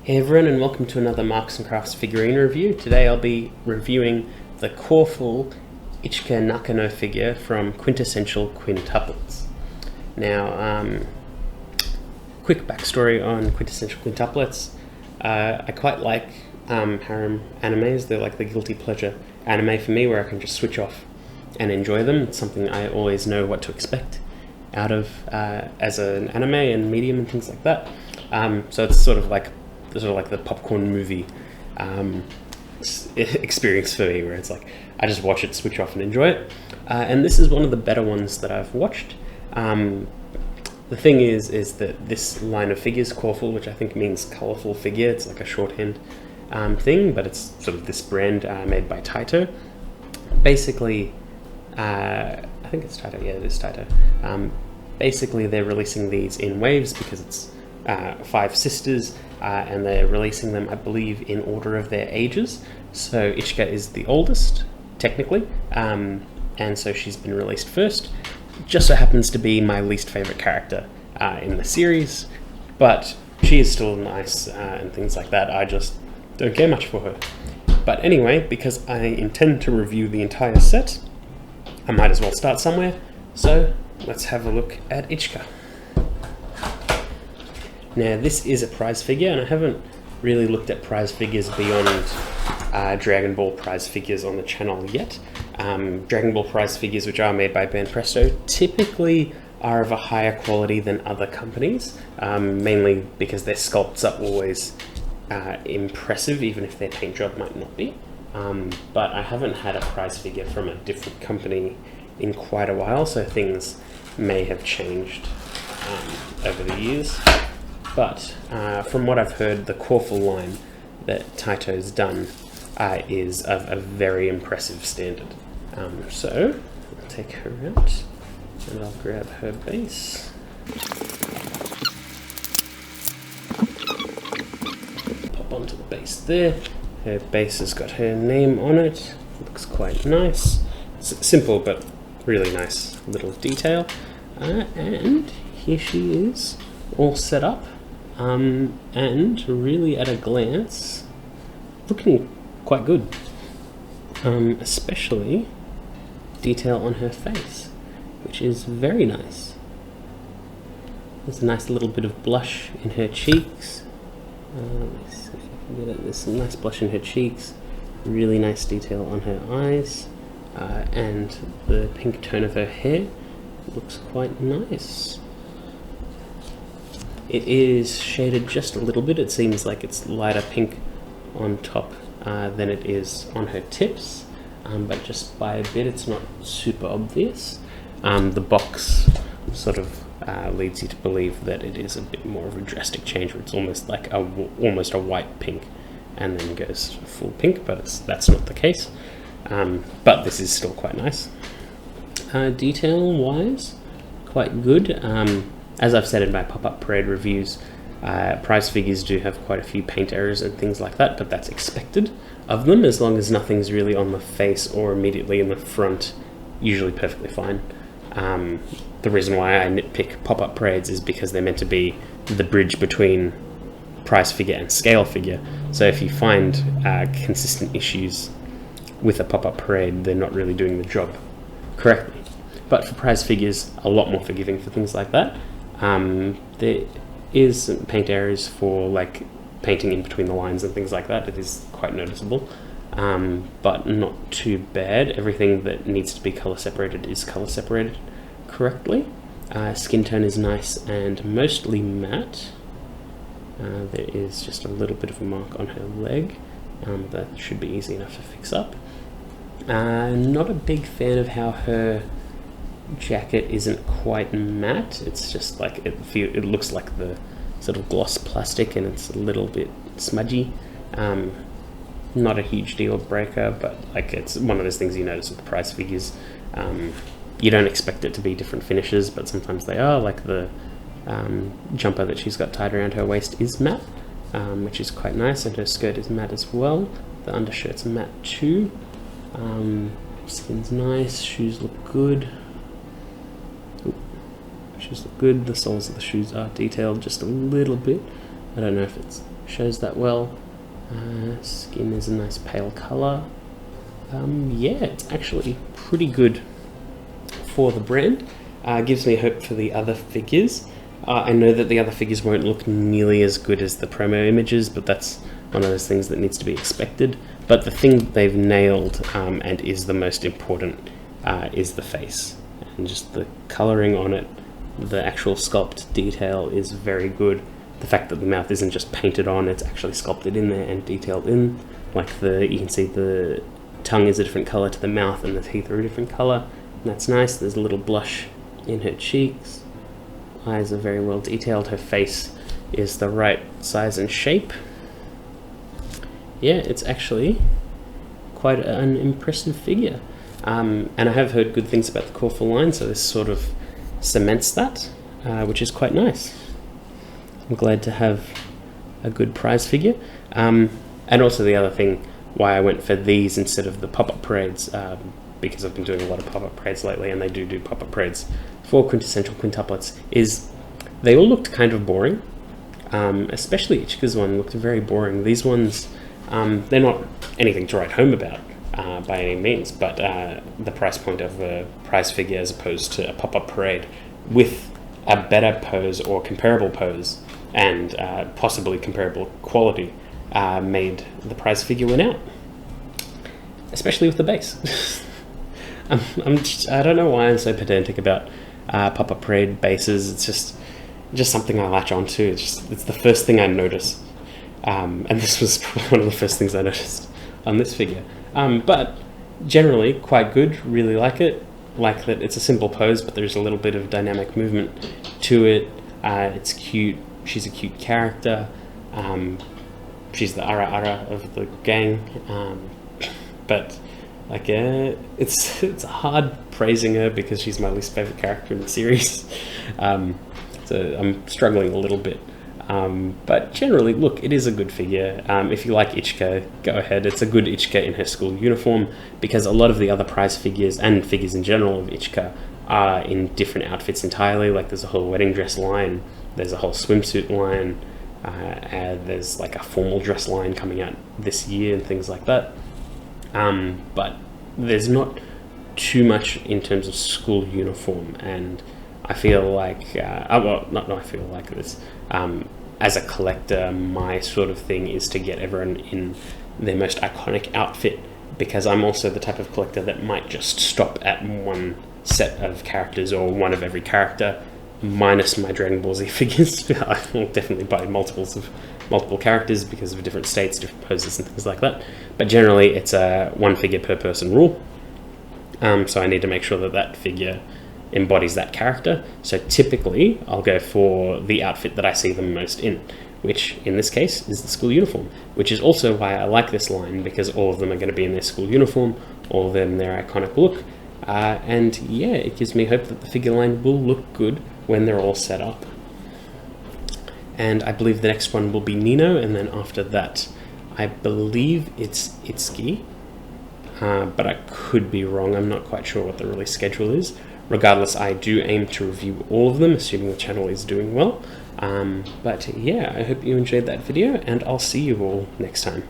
Hey everyone, and welcome to another Marks & Crafts figurine review. Today I'll be reviewing the Coreful Ichika Nakano figure from Quintessential Quintuplets. Now, quick backstory on Quintessential Quintuplets. I quite like harem animes. They're like the guilty pleasure anime for me, where I can just switch off and enjoy them. It's something I always know what to expect out of as an anime and medium and things like that. So it's sort of like the popcorn movie experience for me, where it's like I just watch it, switch off and enjoy it. And this is one of the better ones that I've watched. The thing is that this line of figures, Coreful, which I think means colourful figure, it's like a shorthand thing, but it's sort of this brand made by Taito. Basically, I think it's Taito, yeah, it is Taito. Basically, they're releasing these in waves because it's 5 sisters, and they're releasing them, I believe, in order of their ages. So Ichika is the oldest, technically, and so she's been released first. Just so happens to be my least favourite character in the series, but she is still nice and things like that. I just don't care much for her. But anyway, because I intend to review the entire set, I might as well start somewhere. So let's have a look at Ichika. Now, this is a prize figure, and I haven't really looked at prize figures beyond Dragon Ball prize figures on the channel yet. Dragon Ball prize figures, which are made by Banpresto, typically are of a higher quality than other companies, mainly because their sculpts are always impressive, even if their paint job might not be. But I haven't had a prize figure from a different company in quite a while, so things may have changed over the years. But from what I've heard, the Coreful line that Taito's done is of a very impressive standard. So I'll take her out and I'll grab her base. Pop onto the base there. Her base has got her name on it. Looks quite nice. It's simple but really nice little detail. And here she is, all set up. And really at a glance, looking quite good, especially detail on her face, which is very nice. There's a nice little bit of blush in her cheeks. Let's see if I can get it. There's some nice blush in her cheeks, really nice detail on her eyes, and the pink tone of her hair looks quite nice. It is shaded just a little bit. It seems like it's lighter pink on top than it is on her tips, but just by a bit. It's not super obvious. The box sort of leads you to believe that it is a bit more of a drastic change, where it's almost like almost a white pink and then goes full pink, but that's not the case. But this is still quite nice. Detail wise, quite good. As I've said in my pop-up parade reviews, prize figures do have quite a few paint errors and things like that, but that's expected of them, as long as nothing's really on the face or immediately in the front, usually perfectly fine. The reason why I nitpick pop-up parades is because they're meant to be the bridge between prize figure and scale figure, so if you find consistent issues with a pop-up parade, they're not really doing the job correctly. But for prize figures, a lot more forgiving for things like that. There is some paint errors for like painting in between the lines and things like that. It is quite noticeable, but not too bad. Everything that needs to be color separated is color separated correctly. Skin tone is nice and mostly matte. There is just a little bit of a mark on her leg. That should be easy enough to fix up. Not a big fan of how her jacket isn't quite matte. It's just like it looks like the sort of gloss plastic, and it's a little bit smudgy. Not a huge deal breaker, but like it's one of those things you notice with the prize figures. You don't expect it to be different finishes, but sometimes they are. Like the jumper that she's got tied around her waist is matte, which is quite nice, and her skirt is matte as well. The undershirt's matte too. Skin's nice. Shoes look good. Shoes look good. The soles of the shoes are detailed just a little bit. I don't know if it shows that well. Skin is a nice pale color. Yeah, it's actually pretty good for the brand. Gives me hope for the other figures. I know that the other figures won't look nearly as good as the promo images, but that's one of those things that needs to be expected. But the thing they've nailed, and is the most important, is the face. And just the colouring on it, the actual sculpt detail is very good. The fact that the mouth isn't just painted on, it's actually sculpted in there and detailed in. Like you can see the tongue is a different colour to the mouth, and the teeth are a different colour. And that's nice. There's a little blush in her cheeks. Eyes are very well detailed. Her face is the right size and shape. Yeah, it's actually quite an impressive figure. And I have heard good things about the Coreful line, so this sort of cements that, which is quite nice. I'm glad to have a good prize figure. And also the other thing why I went for these instead of the pop-up parades, because I've been doing a lot of pop-up parades lately, and they do pop-up parades for Quintessential Quintuplets, is they all looked kind of boring. Especially Ichika's one looked very boring. These ones, they're not anything to write home about by any means, but the price point of a prize figure as opposed to a pop-up parade with a better pose or comparable pose and possibly comparable quality made the prize figure win out, especially with the base. I don't know why I'm so pedantic about pop-up parade bases. It's just something I latch onto. It's the first thing I notice, and this was probably one of the first things I noticed on this figure. But generally quite good. Really like it. Like that it's a simple pose, but there's a little bit of dynamic movement to it. It's cute. She's a cute character. She's the ara of the gang. But like, it's hard praising her because she's my least favorite character in the series. So I'm struggling a little bit. But generally, look, it is a good figure. If you like Ichika, go ahead. It's a good Ichika in her school uniform, because a lot of the other prize figures and figures in general of Ichika are in different outfits entirely. Like there's a whole wedding dress line, there's a whole swimsuit line, and there's like a formal dress line coming out this year and things like that. But there's not too much in terms of school uniform, and I feel like, I feel like this. As a collector, my sort of thing is to get everyone in their most iconic outfit, because I'm also the type of collector that might just stop at one set of characters or one of every character, minus my Dragon Ball Z figures. I will definitely buy multiple characters because of different states, different poses and things like that. But generally it's a one figure per person rule. So I need to make sure that that figure embodies that character. So typically I'll go for the outfit that I see them most in, which in this case is the school uniform, which is also why I like this line, because all of them are going to be in their school uniform, all of them their iconic look, and yeah, it gives me hope that the figure line will look good when they're all set up. And I believe the next one will be Nino, and then after that I believe it's Itsuki, but I could be wrong. I'm not quite sure what the release schedule is. Regardless, I do aim to review all of them, assuming the channel is doing well. But yeah, I hope you enjoyed that video, and I'll see you all next time.